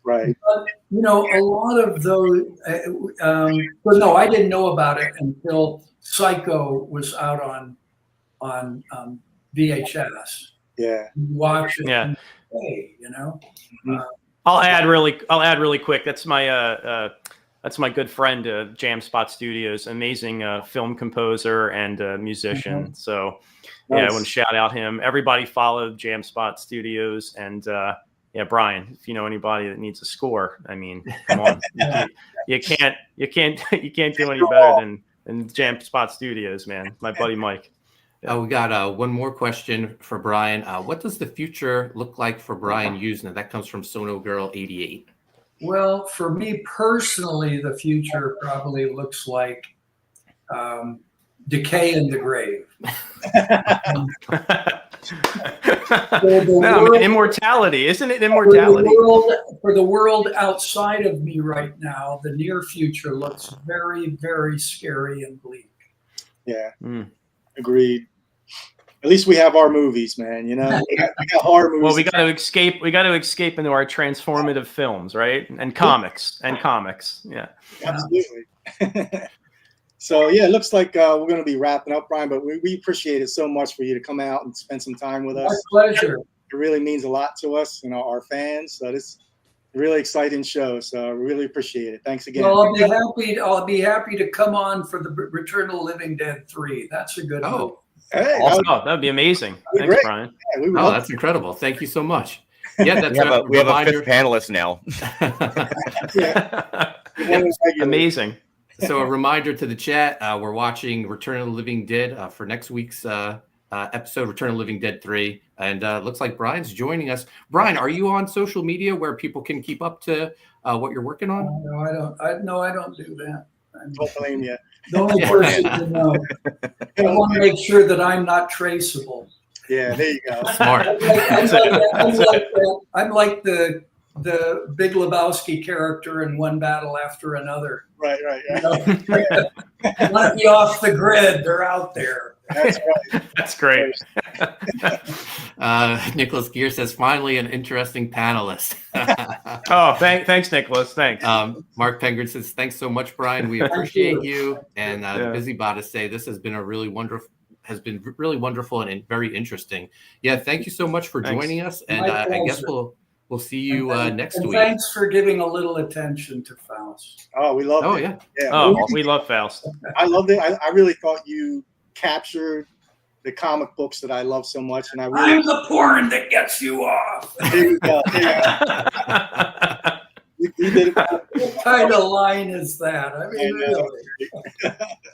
Right. But, you know, a lot of those. But no, I didn't know about it until Psycho was out on VHS. Yeah. Watch it. Yeah. Hey, you know. I'll add really quick. That's my good friend, Jam Spot Studios, amazing film composer and musician. So yeah, I want to shout out him. Everybody follow Jam Spot Studios, and yeah, Brian, if you know anybody that needs a score, I mean, come on, you can't do any better than Jam Spot Studios, man. My buddy Mike. We got one more question for Brian. What does the future look like for Brian Yuzna? That comes from Sono Girl 88. Well, for me personally, the future probably looks like decay in the grave. Immortality, isn't it? Immortality. For the world outside of me right now, the near future looks very, very scary and bleak. Yeah. Agreed. At least we have our movies, man. You know, we got horror movies. Well, we got to escape. We got to escape into our transformative films, right? And comics. Yeah. Absolutely. So yeah, it looks like we're going to be wrapping up, Brian. But we appreciate it so much for you to come out and spend some time with us. My pleasure. It really means a lot to us, you know, our fans. So this is a really exciting show. So I really appreciate it. Thanks again. Well, I'll be happy to come on for the Return of the Living Dead 3. That's a good movie. Hey, awesome. That would be amazing. Thanks, great. Brian. Yeah, that's incredible. Thank you so much. Yeah, that's we have a fifth panelist now. Amazing. So a reminder to the chat, we're watching Return of the Living Dead for next week's episode, Return of the Living Dead 3. And looks like Brian's joining us. Brian, are you on social media where people can keep up to what you're working on? No, I don't do that. Don't blame you. The only person to know. I want to make sure that I'm not traceable. Yeah, there you go. Smart. I'm like the Big Lebowski character in One Battle After Another. Right. You know? Want to be off the grid? They're out there. That's right. That's great. Nicholas Gear says, finally an interesting panelist. Oh, thanks, Nicholas. Thanks. Mark Penguin says, thanks so much, Brian. We appreciate you. And Busy Botta say this has been really wonderful and very interesting. Yeah, thank you so much for joining us. And I guess we'll see you next week. Thanks for giving a little attention to Faust. Oh, we love it. Oh, yeah. Oh, we love Faust. I loved it. I really thought you captured the comic books that I love so much, and I'm the porn that gets you off. There you go. Yeah. You did it. What kind of line is that? I mean, really,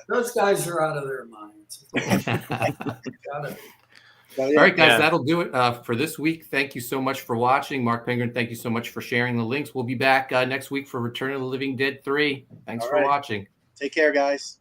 those guys are out of their minds. All right, guys, that'll do it for this week. Thank you so much for watching. Mark Penguin, thank you so much for sharing the links. We'll be back next week for Return of the Living Dead 3. Thanks for watching. Take care, guys.